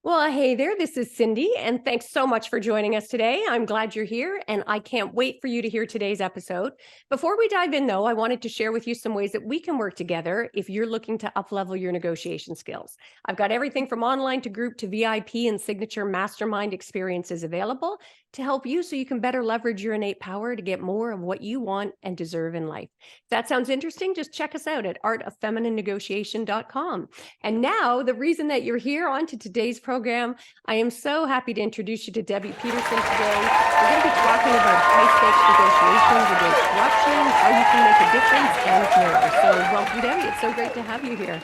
Well, hey there, this is Cindy, and thanks so much for joining us today. I'm glad you're here, and I can't wait for you to hear today's episode. Before we dive in, though, I wanted to share with you some ways that we can work together if you're looking to uplevel your negotiation skills. I've got everything from online to group to VIP and signature mastermind experiences available to help you so you can better leverage your innate power to get more of what you want and deserve in life. If that sounds interesting, just check us out at artoffemininenegotiation.com. And now, the reason that you're here on to today's program, I am so happy to introduce you to Debbie Peterson today. We're going to be talking about high-stakes negotiations against corruption, how you can make a difference, and more. So welcome, Debbie. It's so great to have you here.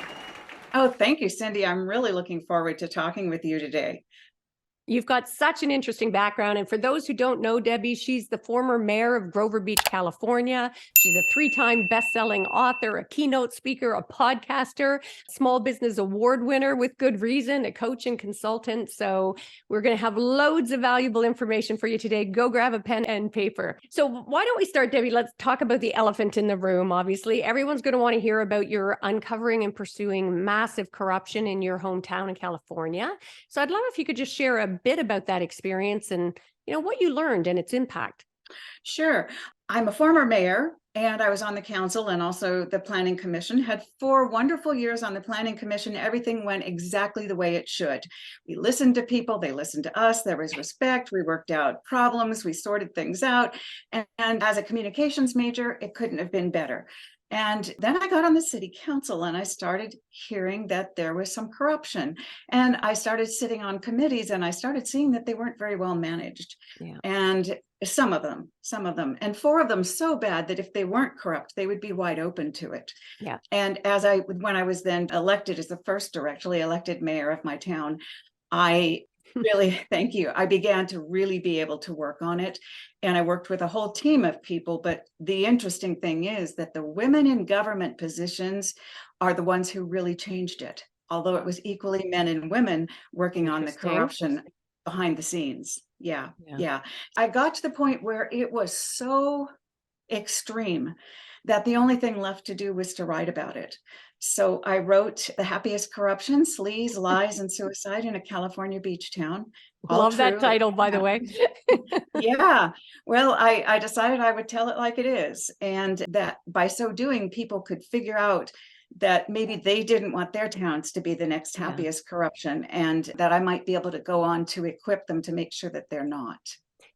Oh, thank you, Cindy. I'm really looking forward to talking with you today. You've got such an interesting background. And for those who don't know Debbie, she's the former mayor of Grover Beach, California. She's a 3-time best-selling author, a keynote speaker, a podcaster, small business award winner with good reason, a coach and consultant. So we're going to have loads of valuable information for you today. Go grab a pen and paper. So why don't we start, Debbie? Let's talk about the elephant in the room. Obviously, everyone's going to want to hear about your uncovering and pursuing massive corruption in your hometown in California. So I'd love if you could just share a bit about that experience and what you learned and its impact. Sure. I'm a former mayor, and I was on the council and also the planning commission. Had 4 wonderful years on the planning commission. Everything went exactly the way it should. We listened to people, they listened to us, there was respect, we worked out problems, we sorted things out. And as a communications major, it couldn't have been better. And then I got on the city council and I started hearing that there was some corruption. And I started sitting on committees and I started seeing that they weren't very well managed. Yeah. And some of them, and 4 of them so bad that if they weren't corrupt, they would be wide open to it. Yeah. And when I was then elected as the first directly elected mayor of my town, I thank you. I began to really be able to work on it. And I worked with a whole team of people. But the interesting thing is that the women in government positions are the ones who really changed it, although it was equally men and women working on the corruption behind the scenes. Yeah. I got to the point where it was so extreme that the only thing left to do was to write about it. So I wrote The Happiest Corruption, Sleaze, Lies, and Suicide in a California Beach Town. Love that title, by the way. Yeah. Well, I decided I would tell it like it is. And that by so doing, people could figure out that maybe they didn't want their towns to be the next happiest corruption, and that I might be able to go on to equip them to make sure that they're not.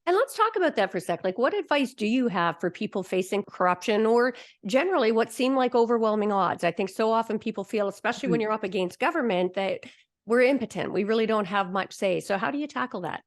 And let's talk about that for a sec. Like, what advice do you have for people facing corruption or generally what seem like overwhelming odds? I think so often people feel, especially when you're up against government, that we're impotent. We really don't have much say. So how do you tackle that?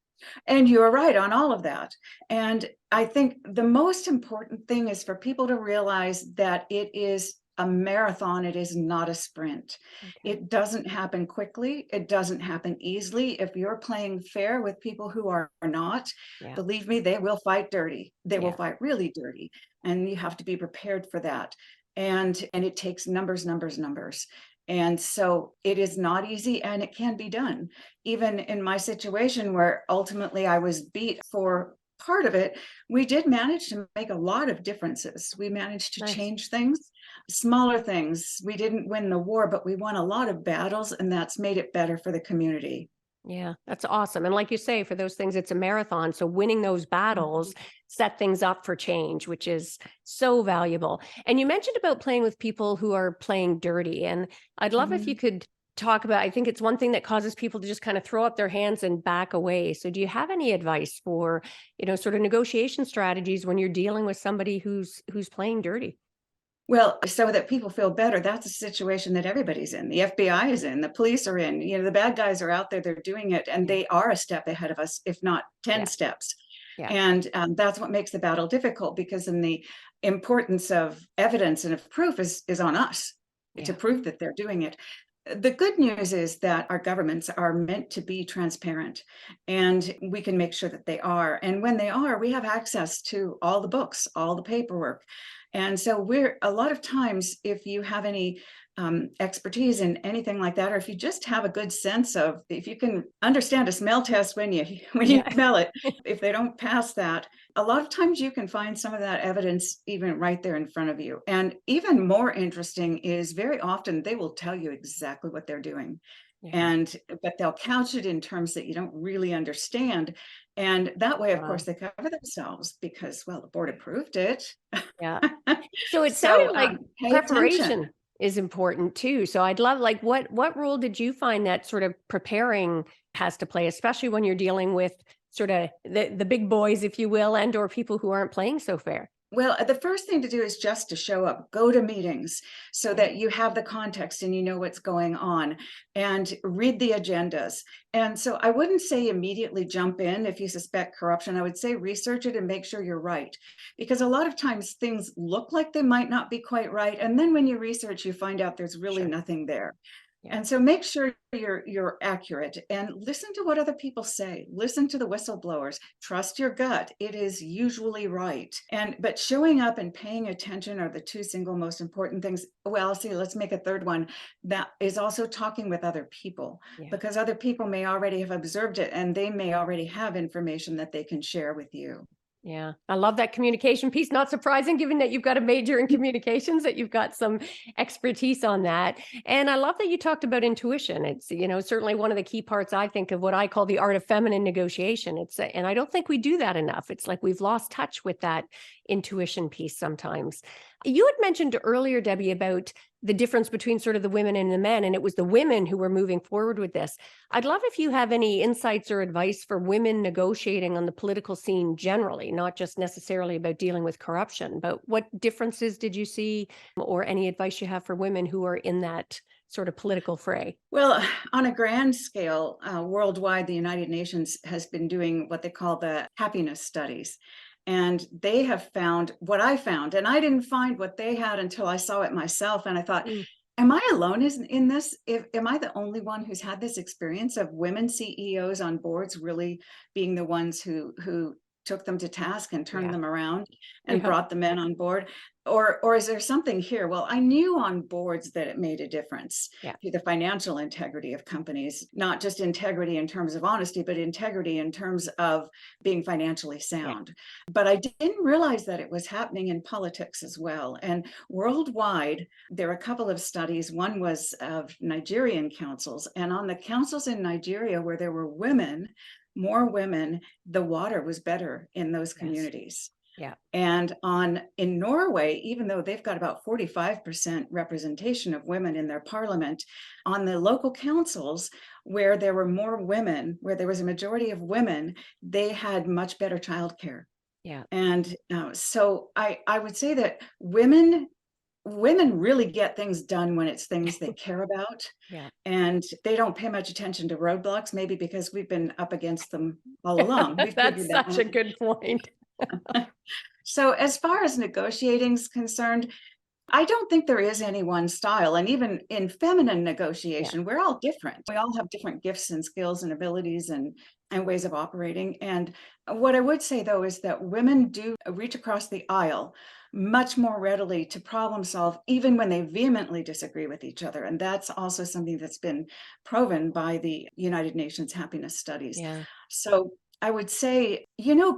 And you're right on all of that. And I think the most important thing is for people to realize that it is a marathon. It is not a sprint. Okay. It doesn't happen quickly. It doesn't happen easily. If you're playing fair with people who are not, believe me, they will fight dirty. They will fight really dirty. And you have to be prepared for that. And it takes numbers. And so it is not easy, and it can be done. Even in my situation where ultimately I was beat for part of it, we did manage to make a lot of differences. We managed to change things, smaller things. We didn't win the war, but we won a lot of battles, and that's made it better for the community. Yeah, that's awesome. And like you say, for those things, it's a marathon. So winning those battles set things up for change, which is so valuable. And you mentioned about playing with people who are playing dirty. And I'd love if you could talk about, I think it's one thing that causes people to just kind of throw up their hands and back away. So do you have any advice for, sort of negotiation strategies when you're dealing with somebody who's playing dirty? Well, so that people feel better, that's a situation that everybody's in. The FBI is in, the police are in, the bad guys are out there, they're doing it, and they are a step ahead of us, if not 10 steps. And that's what makes the battle difficult, because then the importance of evidence and of proof is on us to prove that they're doing it. The good news is that our governments are meant to be transparent, and we can make sure that they are. And when they are, we have access to all the books, all the paperwork. And so a lot of times, if you have any expertise in anything like that, or if you just have a good sense of, if you can understand a smell test when you smell it, if they don't pass that, a lot of times you can find some of that evidence even right there in front of you. And even more interesting is very often they will tell you exactly what they're doing. Yeah. but they'll couch it in terms that you don't really understand. And that way, of Wow. course, they cover themselves because, well, the board approved it. Yeah. So it sounded So like pay attention. preparation is important too. So I'd love, like, what role did you find that sort of preparing has to play, especially when you're dealing with sort of the big boys, if you will, and or people who aren't playing so fair? Well, the first thing to do is just to show up, go to meetings so Yeah. that you have the context and you know what's going on, and read the agendas. And so I wouldn't say immediately jump in if you suspect corruption. I would say research it and make sure you're right. Because a lot of times things look like they might not be quite right. And then when you research, you find out there's really Sure. nothing there. Yeah. And so make sure you're accurate and listen to what other people say. Listen to the whistleblowers. Trust your gut. It is usually right. But showing up and paying attention are the two single most important things. Well, see, let's make a third one. That is also talking with other people, Yeah. because other people may already have observed it and they may already have information that they can share with you. Yeah, I love that communication piece. Not surprising, given that you've got a major in communications, that you've got some expertise on that. And I love that you talked about intuition. It's, you know, certainly one of the key parts, I think, of what I call the art of feminine negotiation. And I don't think we do that enough. It's like we've lost touch with that intuition piece sometimes. You had mentioned earlier, Debbie, about the difference between sort of the women and the men, and it was the women who were moving forward with this. I'd love if you have any insights or advice for women negotiating on the political scene generally, not just necessarily about dealing with corruption, but what differences did you see, or any advice you have for women who are in that sort of political fray? Well, on a grand scale, worldwide, the United Nations has been doing what they call the happiness studies. And they have found what I found, and I didn't find what they had until I saw it myself. And I thought, Mm. am I alone in this? Am I the only one who's had this experience of women CEOs on boards really being the ones who took them to task and turned Yeah. them around and Yeah. brought the men on board? Or is there something here? Well, I knew on boards that it made a difference Yeah. to the financial integrity of companies, not just integrity in terms of honesty, but integrity in terms of being financially Yeah. sound. But I didn't realize that it was happening in politics as well. And worldwide, there are a couple of studies. One was of Nigerian councils, and on the councils in Nigeria where there were women, more women, the water was better in those Yes. communities. Yeah. And in Norway, even though they've got about 45% representation of women in their parliament, on the local councils where there were more women, where there was a majority of women, they had much better childcare. Yeah. And so I would say that women really get things done when it's things they care about, Yeah. and they don't pay much attention to roadblocks, maybe because we've been up against them all along. We've That's figured that such a one good point. out. So as far as negotiating is concerned, I don't think there is any one style. And even in feminine Yeah. negotiation, we're all different. We all have different gifts and skills and abilities and ways of operating. And what I would say, though, is that women do reach across the aisle much more readily to problem solve, even when they vehemently disagree with each other. And that's also something that's been proven by the United Nations happiness studies. Yeah. So I would say,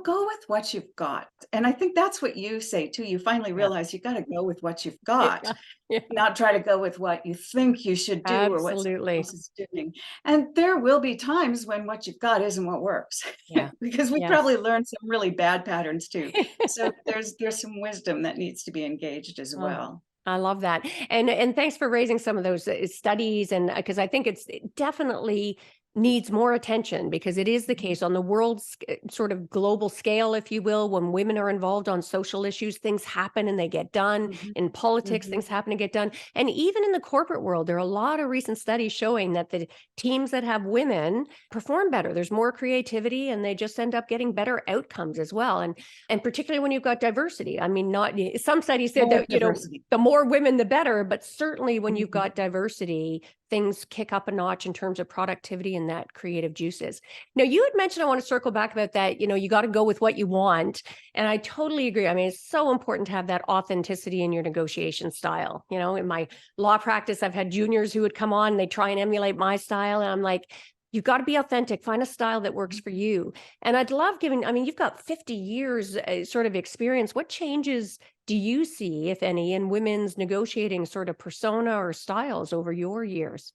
go with what you've got. And I think that's what you say too. You finally Yeah. realize you got to go with what you've got, Yeah. Yeah. not try to go with what you think you should do or what someone Absolutely. else is doing. And there will be times when what you've got isn't what works, Yeah. because we Yes. probably learned some really bad patterns too. So there's some wisdom that needs to be engaged as Oh, well. I love that. And thanks for raising some of those studies, and because I think it definitely needs more attention, because it is the case on the world sort of global scale, if you will. When women are involved on social issues, things happen and they get done. Mhm, In politics, mhm. things happen and get done. And even in the corporate world, there are a lot of recent studies showing that the teams that have women perform better. There's more creativity, and they just end up getting better outcomes as well. And particularly when you've got diversity. I mean, not some studies said More that, diversity. the more women, the better, but certainly when you've Mhm. got diversity, things kick up a notch in terms of productivity and that creative juices. Now, you had mentioned, I want to circle back about that, you got to go with what you want. And I totally agree. I mean, it's so important to have that authenticity in your negotiation style. In my law practice, I've had juniors who would come on and they try and emulate my style. And I'm like, you've got to be authentic, find a style that works for you. And I'd love you've got 50 years sort of experience. What changes do you see, if any, in women's negotiating sort of persona or styles over your years?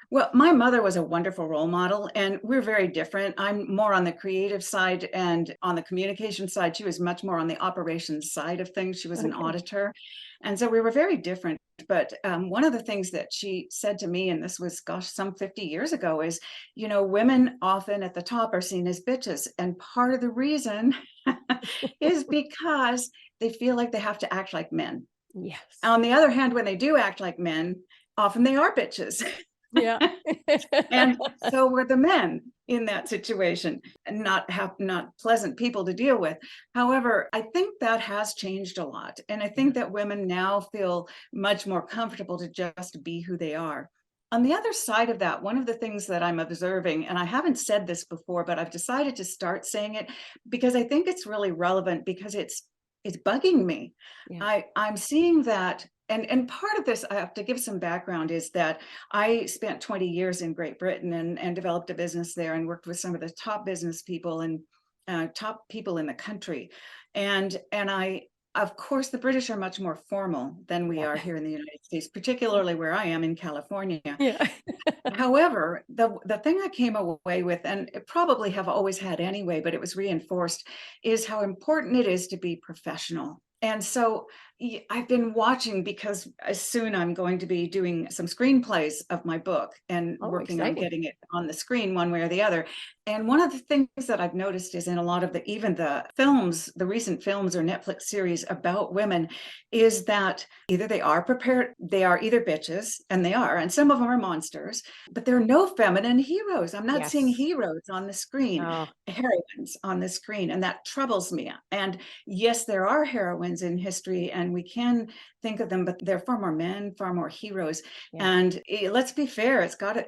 Well, my mother was a wonderful role model, and we're very different. I'm more on the creative side, and on the communication side, she was much more on the operations side of things. She was an Okay. auditor. And so we were very different. But one of the things that she said to me, and this was, gosh, some 50 years ago, is, women often at the top are seen as bitches. And part of the reason is because they feel like they have to act like men. Yes. On the other hand, when they do act like men, often they are bitches. Yeah. And so were the men in that situation, and not pleasant people to deal with. However, I think that has changed a lot. And I think that women now feel much more comfortable to just be who they are. On the other side of that, one of the things that I'm observing, and I haven't said this before, but I've decided to start saying it because I think it's really relevant, because it's bugging me. Yeah. I'm seeing that. And part of this, I have to give some background, is that I spent 20 years in Great Britain and developed a business there and worked with some of the top business people and top people in the country. And of course, the British are much more formal than we Yeah. are here in the United States, particularly where I am in California. Yeah. However, the thing I came away with, and probably have always had anyway, but it was reinforced, is how important it is to be professional. And so I've been watching, because soon I'm going to be doing some screenplays of my book and Oh, working on exciting. getting it on the screen one way or the other. And one of the things that I've noticed is in a lot of even the films, the recent films or Netflix series about women, is that either they are prepared, they are either bitches, and they are, and some of them are monsters, but there are no feminine heroes. I'm not seeing Yes. heroes on the screen, Oh, heroines on the screen, and that troubles me. And yes, there are heroines in history, and we can think of them, but they're far more men, far more heroes. yeah. And let's be fair,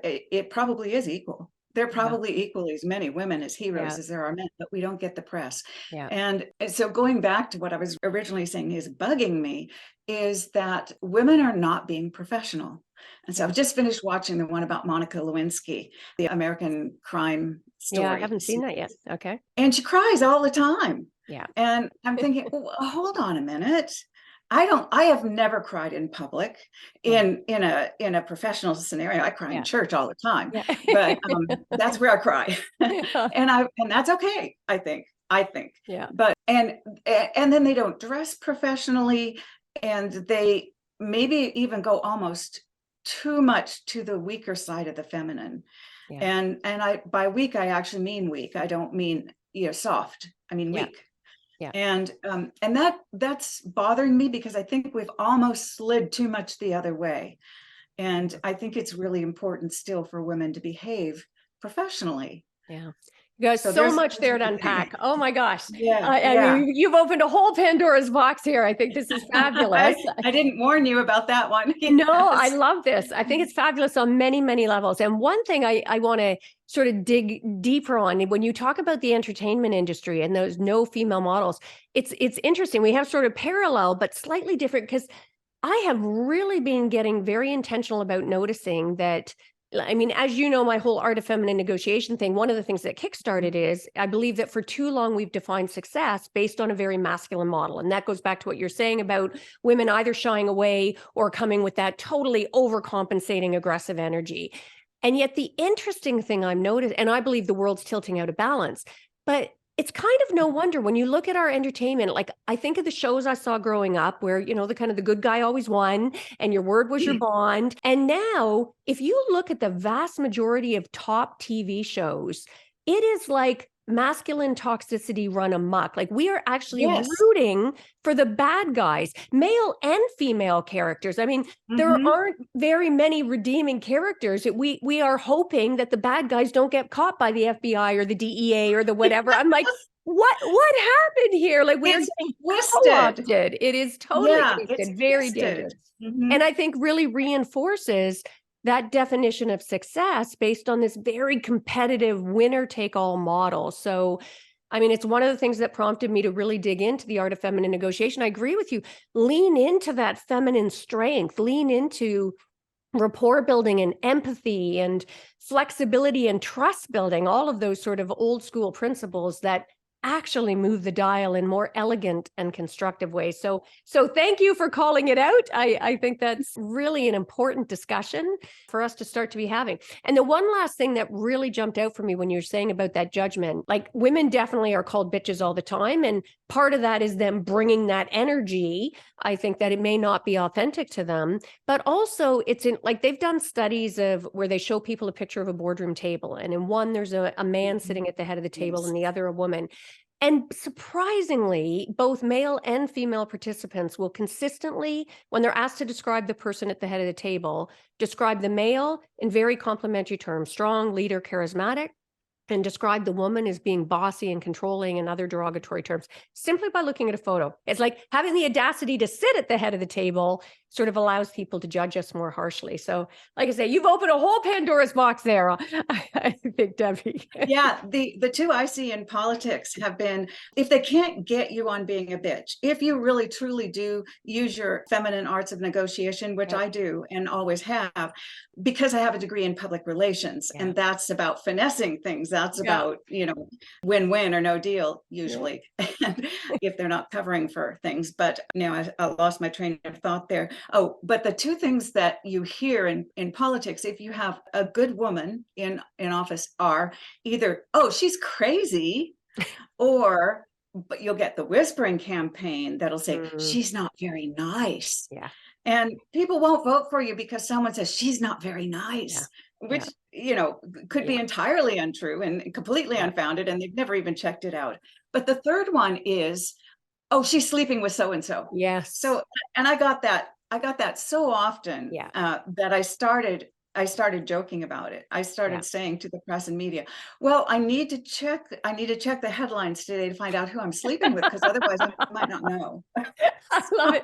it probably is equal. There are Yeah. probably equally as many women as Yeah. heroes as there are men, but we don't get the press. Yeah. And so going back to what I was originally saying is bugging me, is that women are not being professional. And so Yeah. I've just finished watching the one about Monica Lewinsky, the American crime Yeah. I story. haven't seen that yet. Okay. And she cries all the time. Yeah. And I'm thinking, well, hold on a minute. I have never cried in public Yeah. in a professional scenario. I cry in Yeah. church all the time, Yeah. but that's where I cry. Yeah. And that's okay, I think. Yeah. But and then they don't dress professionally, and they maybe even go almost too much to the weaker side of the feminine. Yeah. And I, by weak, I actually mean weak. I don't mean, soft. I mean Yeah. weak. Yeah. And that's bothering me, because I think we've almost slid too much the other way. And I think it's really important still for women to behave professionally. Yeah. You guys, So so there's much there to one thing. unpack. Oh my gosh. Yeah, I yeah. mean, you've opened a whole Pandora's box here. I think this is fabulous. I didn't warn you about that one. No, I Yes. love this. I think it's fabulous on many, many levels. And one thing I want to sort of dig deeper on, when you talk about the entertainment industry and those no female models, it's interesting. We have sort of parallel, but slightly different, because I have really been getting very intentional about noticing that. I mean, as you know, my whole art of feminine negotiation thing, one of the things that kickstarted is I believe that for too long we've defined success based on a very masculine model. And that goes back to what you're saying about women either shying away or coming with that totally overcompensating aggressive energy. And yet the interesting thing I've noticed, and I believe the world's tilting out of balance, but it's kind of no wonder when you look at our entertainment. Like, I think of the shows I saw growing up where, the kind of the good guy always won and your word was your bond. And now, if you look at the vast majority of top TV shows, it is like masculine toxicity run amok. Like, we are actually Yes. rooting for the bad guys, male and female characters. I mean, there Mhm. aren't very many redeeming characters. We are hoping that the bad guys don't get caught by the FBI or the DEA or the whatever. I'm like, what happened here? Like, we're It's getting twisted. co-opted. It is totally Yeah, it's twisted, very twisted. dangerous. Mhm. And I think really reinforces that definition of success based on this very competitive winner take all model. So, I mean, it's one of the things that prompted me to really dig into the art of feminine negotiation. I agree with you. Lean into that feminine strength, lean into rapport building and empathy and flexibility and trust building, all of those sort of old school principles that actually move the dial in more elegant and constructive ways. So thank you for calling it out. I think that's really an important discussion for us to start to be having. And the one last thing that really jumped out for me when you're saying about that judgment, like women definitely are called bitches all the time. And part of that is them bringing that energy. I think that it may not be authentic to them, but also it's in, like, they've done studies of where they show people a picture of a boardroom table. And in one, there's a man sitting at the head of the table, and the other a woman. And surprisingly, both male and female participants will consistently, when they're asked to describe the person at the head of the table, describe the male in very complimentary terms: strong, leader, charismatic, and describe the woman as being bossy and controlling and other derogatory terms, simply by looking at a photo. It's like having the audacity to sit at the head of the table sort of allows people to judge us more harshly. So, like I say, you've opened a whole Pandora's box there, I think, Debbie. Yeah, the two I see in politics have been, if they can't get you on being a bitch, if you really truly do use your feminine arts of negotiation, which I do and always have, because I have a degree in public relations, and that's about finessing things. That's about, win-win or no deal, usually, if they're not covering for things. But now I lost my train of thought there. Oh, but the two things that you hear in politics, if you have a good woman in office, are either, oh, she's crazy, or, but you'll get the whispering campaign that'll say, she's not very nice. Yeah. And people won't vote for you because someone says she's not very nice, which, could be entirely untrue and completely unfounded, and they've never even checked it out. But the third one is, oh, she's sleeping with so-and-so. Yes. So, and I got that so often that I started joking about it. I started saying to the press and media, well, I need to check the headlines today to find out who I'm sleeping with, because otherwise I might not know. I love it.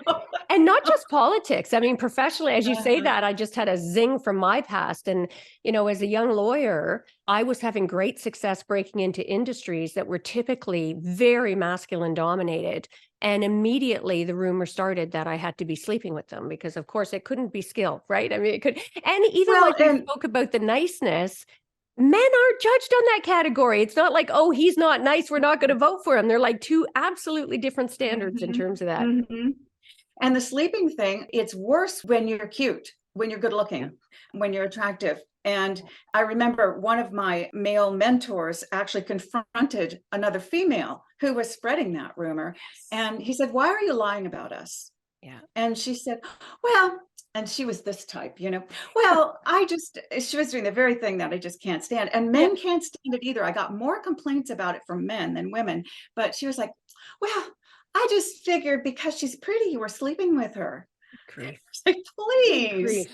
And not just politics. I mean, professionally, as you say that, I just had a zing from my past. And, as a young lawyer, I was having great success breaking into industries that were typically very masculine dominated. And immediately the rumor started that I had to be sleeping with them, because of course it couldn't be skill, right? I mean, it could, and even like you spoke about the niceness, men aren't judged on that category. It's not like, oh, he's not nice, we're not going to vote for him. They're like two absolutely different standards in terms of that. And the sleeping thing, it's worse when you're cute, when you're good looking, when you're attractive. And I remember one of my male mentors actually confronted another female who was spreading that rumor. And he said, why are you lying about us? Yeah. And she said, well, and she was this type, well, she was doing the very thing that I just can't stand. And men can't stand it either. I got more complaints about it from men than women. But she was like, well, I just figured because she's pretty, you were sleeping with her. Like, please.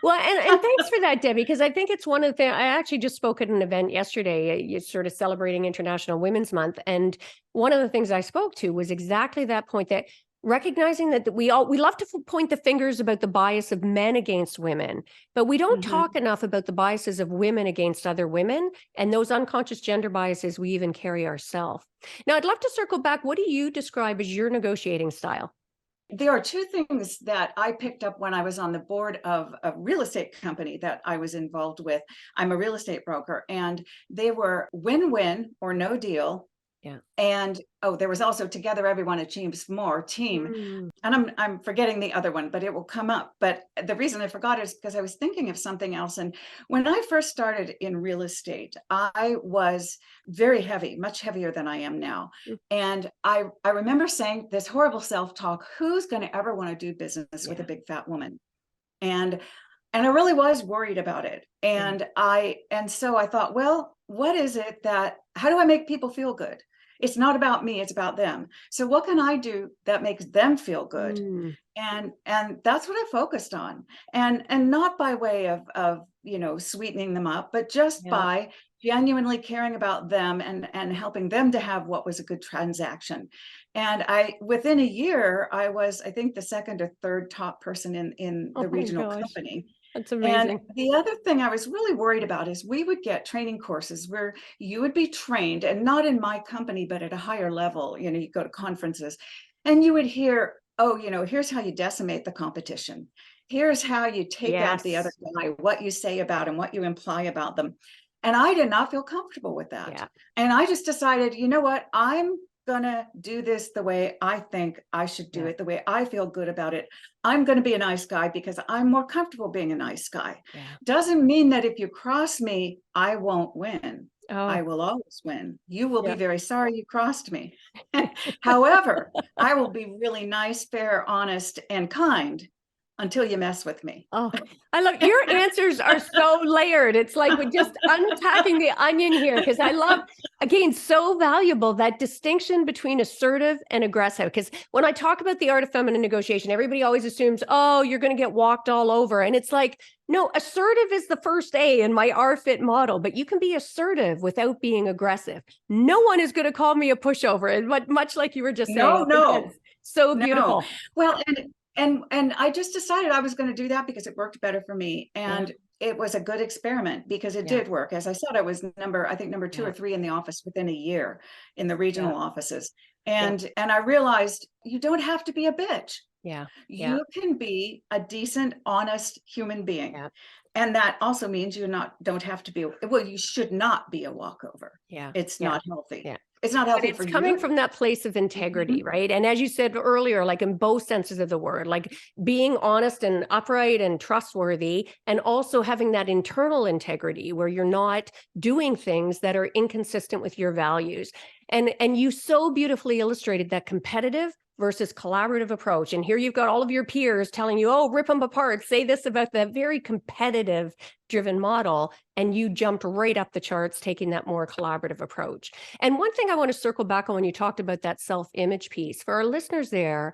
Well, and thanks for that, Debbie, because I think it's one of the things. I actually just spoke at an event yesterday, sort of celebrating International Women's Month. And one of the things I spoke to was exactly that point, that recognizing that we love to point the fingers about the bias of men against women, but we don't talk enough about the biases of women against other women, and those unconscious gender biases we even carry ourselves. Now, I'd love to circle back. What do you describe as your negotiating style? There are two things that I picked up when I was on the board of a real estate company that I was involved with. I'm a real estate broker, and they were win-win or no deal. And there was also together everyone achieves more, team. And I'm forgetting the other one, but it will come up. But the reason I forgot is because I was thinking of something else. And when I first started in real estate, I was very heavy, much heavier than I am now. And I remember saying this horrible self-talk, who's going to ever want to do business with a big fat woman? And I really was worried about it. And so I thought, well, what is it how do I make people feel good? It's not about me, it's about them. So what can I do that makes them feel good? And that's what I focused on. And not by way of sweetening them up, but just by genuinely caring about them and helping them to have what was a good transaction. And within a year, I was, I think, the second or third top person in the regional company. That's amazing. And the other thing I was really worried about is we would get training courses where you would be trained, and not in my company, but at a higher level. You go to conferences and you would hear, oh, here's how you decimate the competition. Here's how you take out the other guy, what you say about him, what you imply about them. And I did not feel comfortable with that. Yeah. And I just decided, you know what, I'm gonna do this the way I think I should do it, the way I feel good about it. I'm gonna be a nice guy because I'm more comfortable being a nice guy. Yeah. Doesn't mean that if you cross me, I won't win. I Oh, will always win. You will yeah. be very sorry you crossed me. However, I will be really nice, fair, honest, and kind until you mess with me. Oh, I love your answers are so layered. It's like we're just unpacking the onion here, because I love, again, so valuable, that distinction between assertive and aggressive. Because when I talk about the art of feminine negotiation, everybody always assumes, oh, you're going to get walked all over. And it's like, no, assertive is the first A in my R-Fit model, but you can be assertive without being aggressive. No one is going to call me a pushover, and much like you were just saying. No. So beautiful. Well, and I just decided I was going to do that because it worked better for me. And it was a good experiment because it did work. As I said, I was I think number 2 or 3 in the office within a year in the regional offices. And I realized you don't have to be a bitch. You can be a decent, honest human being. And that also means you don't have to be, well, you should not be a walkover. It's not healthy. It's not healthy for you. It's coming from that place of integrity, right? And as you said earlier, like in both senses of the word, like being honest and upright and trustworthy, and also having that internal integrity where you're not doing things that are inconsistent with your values. And you so beautifully illustrated that competitive versus collaborative approach. And here you've got all of your peers telling you, oh, rip them apart, say this about the very competitive driven model. And you jumped right up the charts, taking that more collaborative approach. And one thing I want to circle back on when you talked about that self-image piece for our listeners there,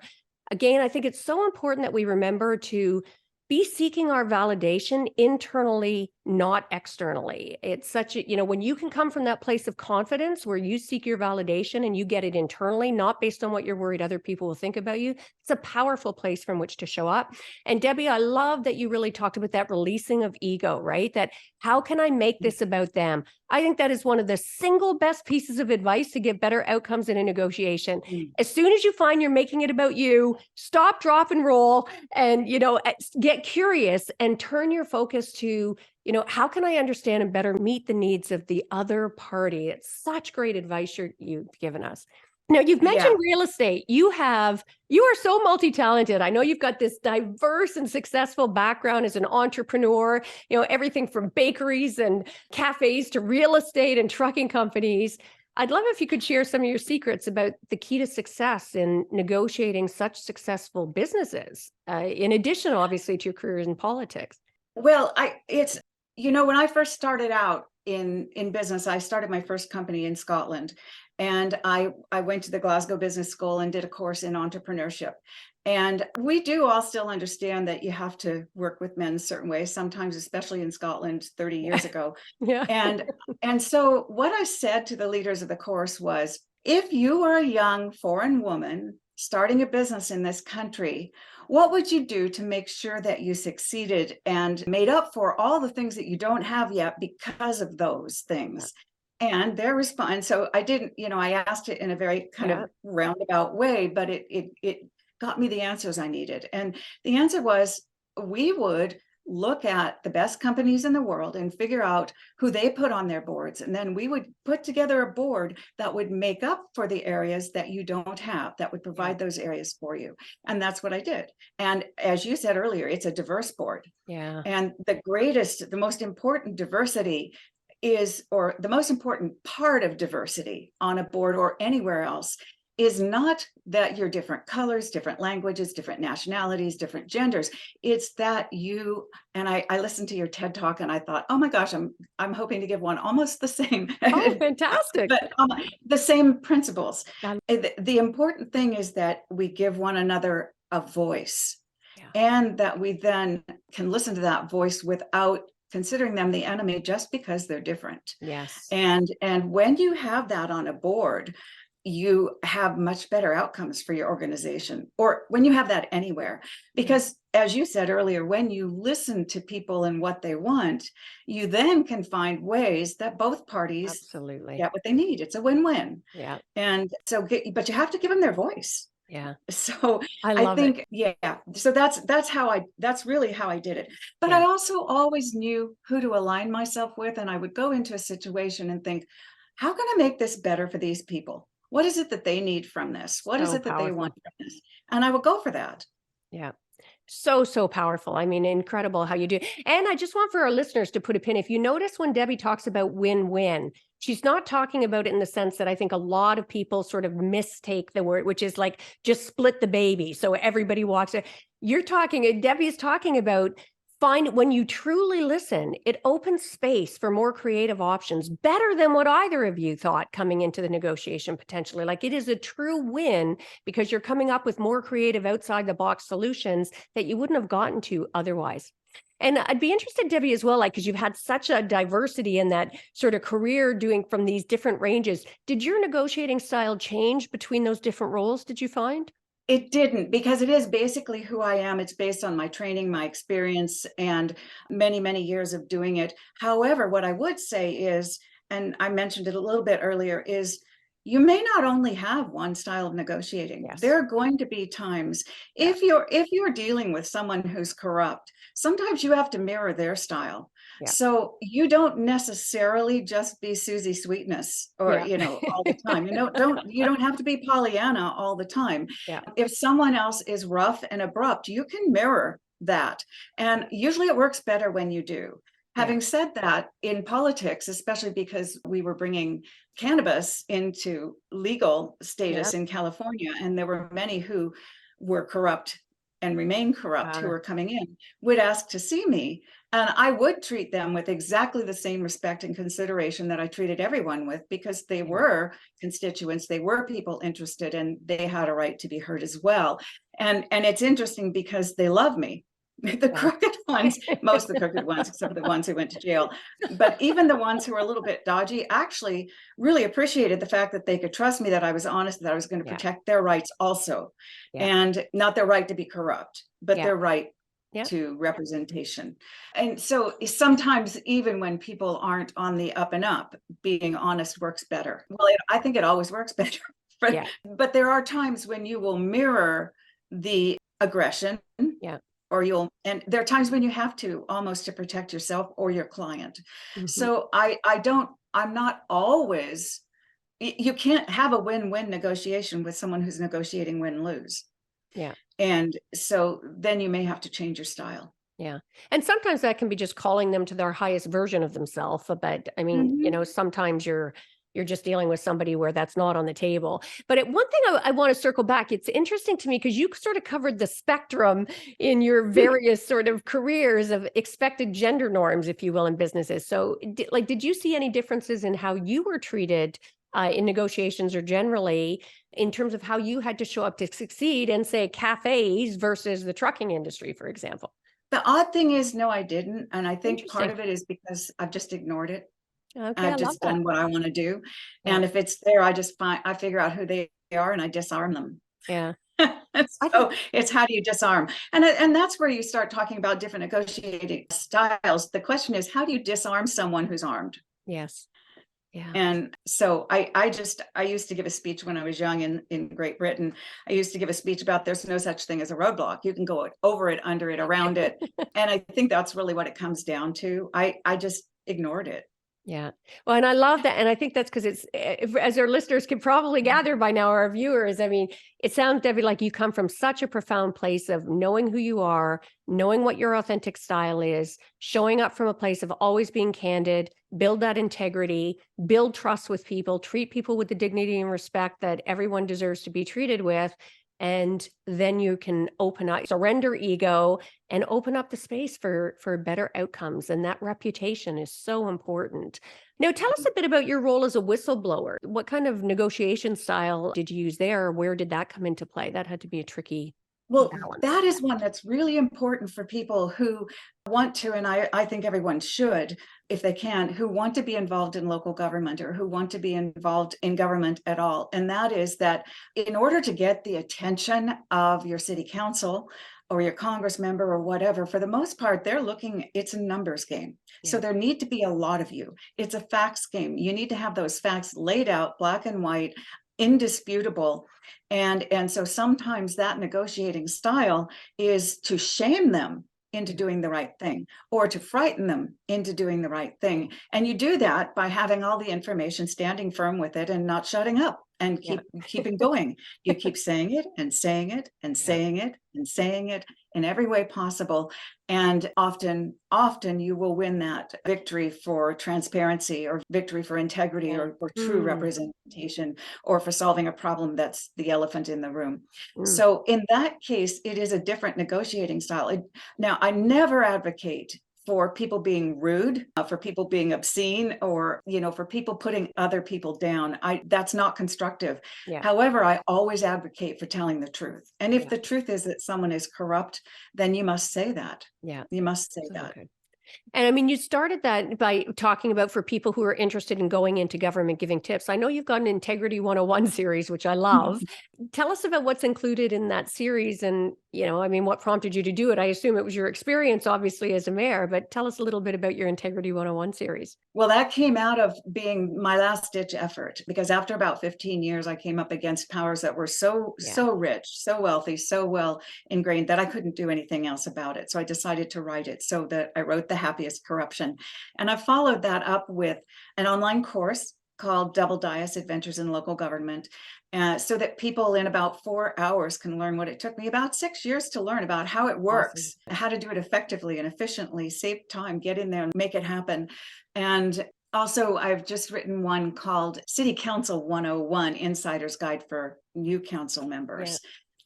again, I think it's so important that we remember to be seeking our validation internally, not externally. It's such a, when you can come from that place of confidence where you seek your validation and you get it internally, not based on what you're worried other people will think about you, it's a powerful place from which to show up. And Debbie, I love that you really talked about that releasing of ego, right? That how can I make this about them? I think that is one of the single best pieces of advice to get better outcomes in a negotiation. As soon as you find you're making it about you, stop, drop, and roll, and, get curious and turn your focus to, how can I understand and better meet the needs of the other party? It's such great advice you've given us. Now, you've mentioned real estate. You are so multi-talented. I know you've got this diverse and successful background as an entrepreneur, everything from bakeries and cafes to real estate and trucking companies. I'd love if you could share some of your secrets about the key to success in negotiating such successful businesses, in addition, obviously, to your career in politics. Well, when I first started out in business, I started my first company in Scotland, and I went to the Glasgow Business School and did a course in entrepreneurship. And we do all still understand that you have to work with men certain ways, sometimes, especially in Scotland 30 years ago. And so what I said to the leaders of the course was, if you are a young foreign woman starting a business in this country, what would you do to make sure that you succeeded and made up for all the things that you don't have yet because of those things? And their response, so I didn't, I asked it in a very kind of roundabout way, but it got me the answers I needed. And the answer was, we would look at the best companies in the world and figure out who they put on their boards. And then we would put together a board that would make up for the areas that you don't have, that would provide those areas for you. And that's what I did. And as you said earlier, it's a diverse board. And the most important diversity or the most important part of diversity on a board or anywhere else is not that you're different colors, different languages, different nationalities, different genders. It's that and I listened to your TED Talk and I thought, oh my gosh, I'm hoping to give one almost the same. Oh, fantastic. But the same principles. The important thing is that we give one another a voice, and that we then can listen to that voice without considering them the enemy just because they're different. And when you have that on a board, you have much better outcomes for your organization, or when you have that anywhere. Because as you said earlier, when you listen to people and what they want, you then can find ways that both parties get what they need. It's a win-win. And so, but you have to give them their voice. Yeah. So I I love it. think, yeah, so that's really how I did it. But Yeah. I also always knew who to align myself with. And I would go into a situation and think, how can I make this better for these people? What is it that they need from this? What is So it that they powerful. want from this? And I would go for that. Yeah. So, so powerful. I mean, incredible how you do. And I just want for our listeners to put a pin. If you notice when Debbie talks about win-win, she's not talking about it in the sense that I think a lot of people sort of mistake the word, which is like just split the baby. So everybody walks it. You're talking, Debbie is talking about find when you truly listen, it opens space for more creative options, better than what either of you thought coming into the negotiation potentially. Like it is a true win because you're coming up with more creative outside the box solutions that you wouldn't have gotten to otherwise. And I'd be interested, Debbie, as well, like, because you've had such a diversity in that sort of career doing from these different ranges. Did your negotiating style change between those different roles? Did you find? It didn't, because it is basically who I am. It's based on my training, my experience, and many, many years of doing it. However, what I would say is, and I mentioned it a little bit earlier, is you may not only have one style of negotiating. Yes. There are going to be times Yeah. if you're dealing with someone who's corrupt, sometimes you have to mirror their style. Yeah. So you don't necessarily just be Susie Sweetness or, Yeah. all the time. You don't have to be Pollyanna all the time. Yeah. If someone else is rough and abrupt, you can mirror that. And usually it works better when you do. Having said that, in politics, especially because we were bringing cannabis into legal status Yeah. in California, and there were many who were corrupt and remain corrupt who Got it. were coming in, would ask to see me. And I would treat them with exactly the same respect and consideration that I treated everyone with, because they Yeah. were constituents, they were people interested, and they had a right to be heard as well. And it's interesting because they love me. The Yeah. crooked ones, most of the crooked ones, except for the ones who went to jail, but even the ones who were a little bit dodgy actually really appreciated the fact that they could trust me, that I was honest, that I was going to Yeah. protect their rights also. Yeah. And not their right to be corrupt, but Yeah. their right Yeah. to representation. And so sometimes even when people aren't on the up and up, being honest works better. Well, I think it always works better. Yeah. But there are times when you will mirror the aggression. Yeah. And there are times when you have to, almost to protect yourself or your client. Mhm. So I'm not always, you can't have a win-win negotiation with someone who's negotiating win-lose. Yeah. And so then you may have to change your style. Yeah. And sometimes that can be just calling them to their highest version of themselves. But I mean, sometimes you're just dealing with somebody where that's not on the table. But one thing I want to circle back, it's interesting to me because you sort of covered the spectrum in your various sort of careers of expected gender norms, if you will, in businesses. So did you see any differences in how you were treated in negotiations or generally in terms of how you had to show up to succeed in, say, cafes versus the trucking industry, for example? The odd thing is, no, I didn't. And I think part Interesting. of it is because I've just ignored it. Okay, I I've love just that. done what I want to do. Yeah. And if it's there, I figure out who they are and I disarm them. Yeah. So it's how do you disarm? And that's where you start talking about different negotiating styles. The question is, how do you disarm someone who's armed? Yes. Yeah. And so I used to give a speech when I was young in Great Britain. I used to give a speech about there's no such thing as a roadblock. You can go over it, under it, around it. And I think that's really what it comes down to. I just ignored it. Yeah. Well, and I love that. And I think that's because it's, as our listeners can probably gather by now, our viewers, I mean, it sounds, Debbie, like you come from such a profound place of knowing who you are, knowing what your authentic style is, showing up from a place of always being candid, build that integrity, build trust with people, treat people with the dignity and respect that everyone deserves to be treated with. And then you can open up, surrender ego and open up the space for better outcomes. And that reputation is so important. Now, tell us a bit about your role as a whistleblower. What kind of negotiation style did you use there? Where did that come into play? That had to be a tricky Well, balance. that is one that's really important for people who want to, and I think everyone should, if they can, who want to be involved in local government or who want to be involved in government at all. And that is that in order to get the attention of your city council or your Congress member or whatever, for the most part, they're looking, it's a numbers game. So there need to be a lot of you. It's a facts game. You need to have those facts laid out, black and white, indisputable. And so sometimes that negotiating style is to shame them into doing the right thing, or to frighten them into doing the right thing. And you do that by having all the information, standing firm with it, and not shutting up, and keeping going. You keep saying it and saying it and saying it and saying it in every way possible. And often you will win that victory for transparency, or victory for integrity, or true representation, or for solving a problem that's the elephant in the room. So in that case, it is a different negotiating style. Now, I never advocate for people being rude, for people being obscene, or, for people putting other people down. That's not constructive. However, I always advocate for telling the truth. And if the truth is that someone is corrupt, then you must say that. You must say that. And I mean, you started that by talking about, for people who are interested in going into government, giving tips. I know you've got an Integrity 101 series, which I love. Tell us about what's included in that series, and, I mean, what prompted you to do it. I assume it was your experience, obviously, as a mayor, but tell us a little bit about your Integrity 101 series. Well, that came out of being my last ditch effort, because after about 15 years, I came up against powers that were so rich, so wealthy, so well ingrained that I couldn't do anything else about it. So I decided to write it. So that I wrote The Happiest Corruption. And I followed that up with an online course called Double Dice Adventures in Local Government, so that people in about 4 hours can learn what it took me about 6 years to learn, about how it works, how to do it effectively and efficiently, save time, get in there and make it happen. And also, I've just written one called City Council 101, Insider's Guide for New Council Members.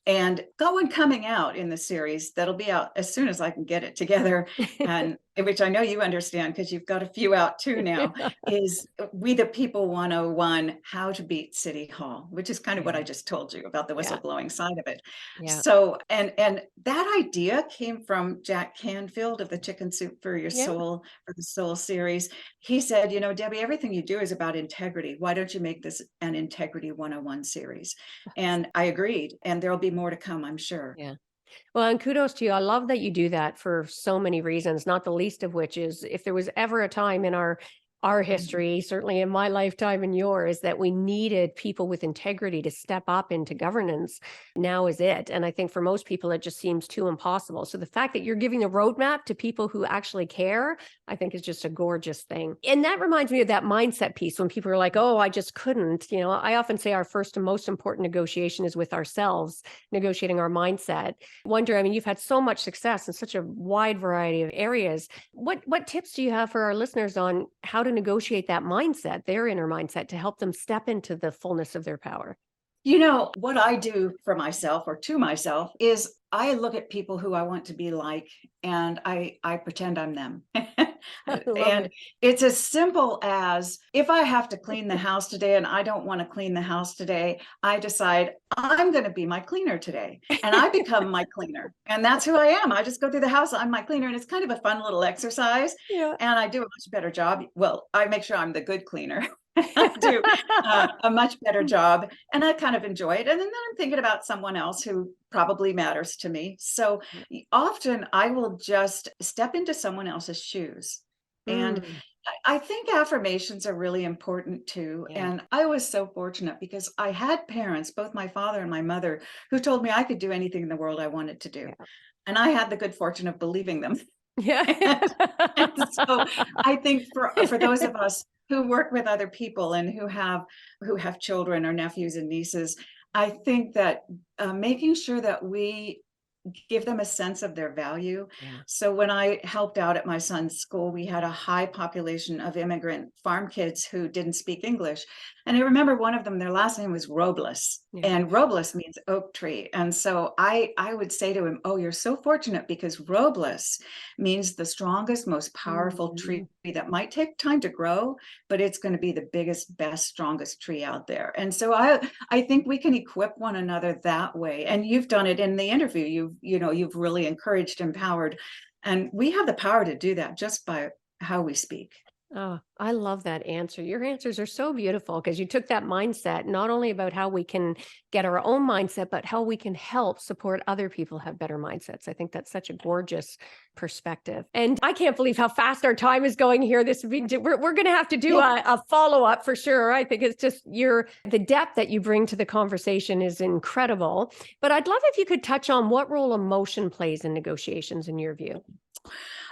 And got one coming out in the series that'll be out as soon as I can get it together, and which I know you understand because you've got a few out too now, is We the People 101, How to Beat City Hall, which is kind of what I just told you about the whistleblowing side of it. So, and that idea came from Jack Canfield of the Chicken Soup for Your Soul, for the Soul series. He said, Debbie, everything you do is about integrity. Why don't you make this an Integrity 101 series? And I agreed, and there'll be more to come, I'm sure. Well, and kudos to you. I love that you do that for so many reasons, not the least of which is, if there was ever a time in our history, certainly in my lifetime and yours, that we needed people with integrity to step up into governance, now is it. And I think for most people, it just seems too impossible. So the fact that you're giving a roadmap to people who actually care, I think is just a gorgeous thing. And that reminds me of that mindset piece, when people are like, oh, I just couldn't. I often say our first and most important negotiation is with ourselves, negotiating our mindset. I mean, you've had so much success in such a wide variety of areas. What tips do you have for our listeners on how to negotiate that mindset, their inner mindset, to help them step into the fullness of their power? What I do for myself, or to myself, is I look at people who I want to be like, and I pretend I'm them. And it's as simple as, if I have to clean the house today and I don't want to clean the house today, I decide I'm going to be my cleaner today, and I become my cleaner. And that's who I am. I just go through the house, I'm my cleaner, and it's kind of a fun little exercise. And I do a much better job. Well, I make sure I'm the good cleaner. I do a much better job, and I kind of enjoy it. And then I'm thinking about someone else who probably matters to me. So often I will just step into someone else's shoes. And I think affirmations are really important too. And I was so fortunate, because I had parents, both my father and my mother, who told me I could do anything in the world I wanted to do. And I had the good fortune of believing them. And so I think for those of us who work with other people and who have children or nephews and nieces, I think that making sure that we give them a sense of their value. So when I helped out at my son's school, we had a high population of immigrant farm kids who didn't speak English. And I remember one of them, their last name was Robles, and Robles means oak tree. And so I would say to him, oh, you're so fortunate, because Robles means the strongest, most powerful tree that might take time to grow, but it's going to be the biggest, best, strongest tree out there. And so I think we can equip one another that way. And you've done it in the interview. You've really encouraged, empowered, and we have the power to do that just by how we speak. Oh, I love that answer. Your answers are so beautiful because you took that mindset, not only about how we can get our own mindset, but how we can help support other people have better mindsets. I think that's such a gorgeous perspective. And I can't believe how fast our time is going here. We're going to have to do a follow-up for sure. I think it's just the depth that you bring to the conversation is incredible. But I'd love if you could touch on what role emotion plays in negotiations in your view.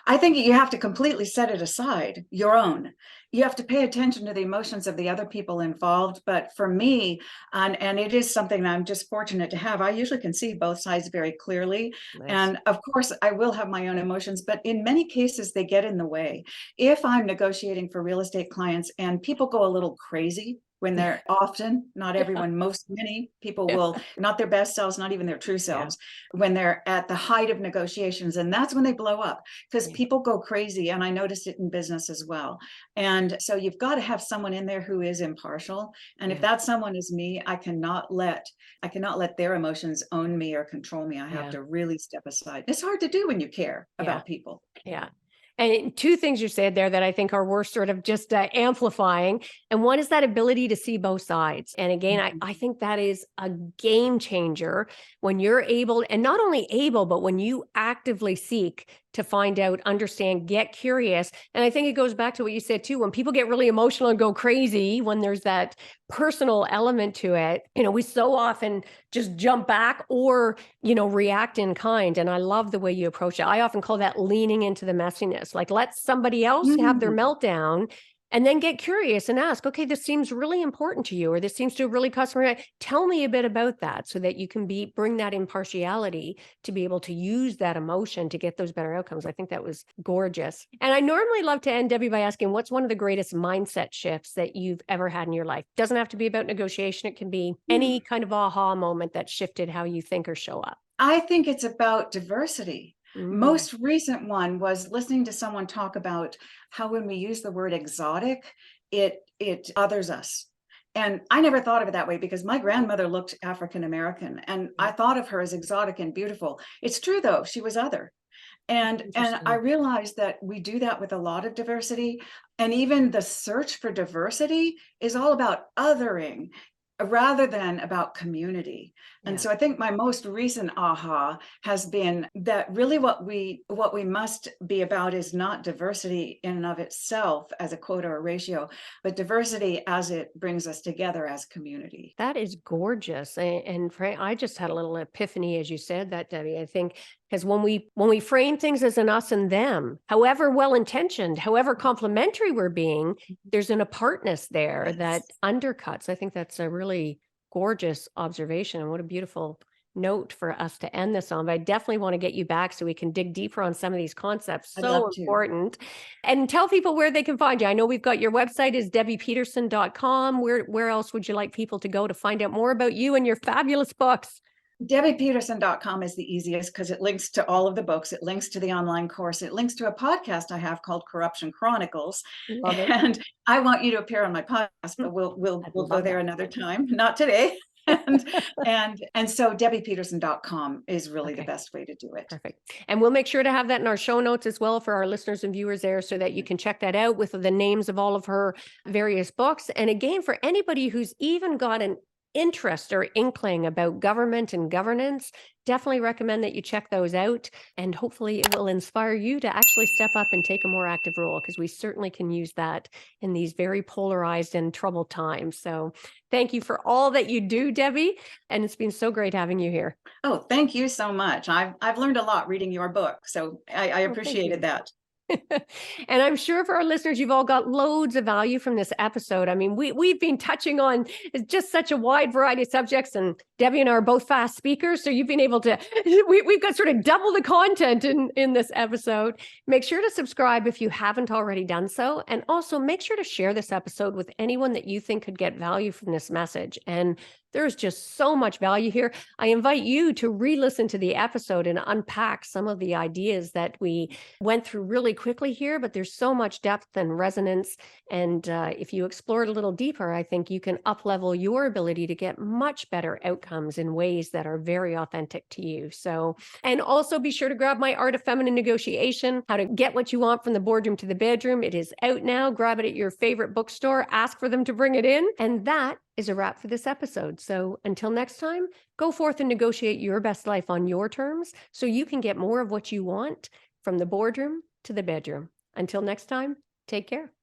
I think you have to completely set it aside, your own. You have to pay attention to the emotions of the other people involved. But for me, and it is something that I'm just fortunate to have, I usually can see both sides very clearly. Nice. And of course, I will have my own emotions, but in many cases, they get in the way. If I'm negotiating for real estate clients and people go a little crazy, when they're often, not everyone, many people will, not their best selves, not even their true selves, when they're at the height of negotiations. And that's when they blow up because people go crazy. And I noticed it in business as well. And so you've got to have someone in there who is impartial. And if that someone is me, I cannot let their emotions own me or control me. I have to really step aside. It's hard to do when you care about people. Yeah. And two things you said there that I think are worth sort of just amplifying. And one is that ability to see both sides. And again, I think that is a game changer when you're able, and not only able, but when you actively seek to find out, understand, get curious. And I think it goes back to what you said too, when people get really emotional and go crazy, when there's that personal element to it, we so often just jump back or, react in kind. And I love the way you approach it. I often call that leaning into the messiness, like let somebody else have their meltdown. And then get curious and ask, okay, this seems really important to you, or this seems to really customer. Tell me a bit about that so that you can bring that impartiality to be able to use that emotion to get those better outcomes. I think that was gorgeous. And I normally love to end, Debbie, by asking, what's one of the greatest mindset shifts that you've ever had in your life? Doesn't have to be about negotiation. It can be any kind of aha moment that shifted how you think or show up. I think it's about diversity. Most recent one was listening to someone talk about how when we use the word exotic, it others us. And I never thought of it that way because my grandmother looked African American and I thought of her as exotic and beautiful. It's true though, she was other. And I realized that we do that with a lot of diversity. And even the search for diversity is all about othering rather than about community. And so I think my most recent aha has been that really what we must be about is not diversity in and of itself as a quota or ratio, but diversity as it brings us together as community. That is gorgeous. And Frank, I just had a little epiphany as you said that, Debbie. I think because when we frame things as an us and them, however well-intentioned, however complimentary we're being, there's an apartness there that undercuts. I think that's a really gorgeous observation. And what a beautiful note for us to end this on. But I definitely want to get you back so we can dig deeper on some of these concepts. So important. And tell people where they can find you. I know we've got your website is debbiepeterson.com. Where else would you like people to go to find out more about you and your fabulous books? debbiepeterson.com is the easiest because it links to all of the books. It links to the online course. It links to a podcast I have called Corruption Chronicles. And I want you to appear on my podcast, but we'll go there another time, not today. and so debbiepeterson.com is really the best way to do it. Perfect. And we'll make sure to have that in our show notes as well for our listeners and viewers there so that you can check that out with the names of all of her various books. And again, for anybody who's even got an interest or inkling about government and governance, definitely recommend that you check those out. And hopefully it will inspire you to actually step up and take a more active role, because we certainly can use that in these very polarized and troubled times. So thank you for all that you do, Debbie. And it's been so great having you here. Oh, thank you so much. I've learned a lot reading your book. So I appreciated that. And I'm sure for our listeners, you've all got loads of value from this episode. I mean, we've been touching on just such a wide variety of subjects, and Debbie and I are both fast speakers. So you've been able to, we've got sort of double the content in this episode. Make sure to subscribe if you haven't already done so. And also make sure to share this episode with anyone that you think could get value from this message. And There's just so much value here. I invite you to re-listen to the episode and unpack some of the ideas that we went through really quickly here, but there's so much depth and resonance. And if you explore it a little deeper, I think you can up-level your ability to get much better outcomes in ways that are very authentic to you. So, and also be sure to grab my Art of Feminine Negotiation, how to get what you want from the boardroom to the bedroom. It is out now. Grab it at your favorite bookstore, ask for them to bring it in. And that is a wrap for this episode. So until next time, go forth and negotiate your best life on your terms so you can get more of what you want from the boardroom to the bedroom. Until next time, take care.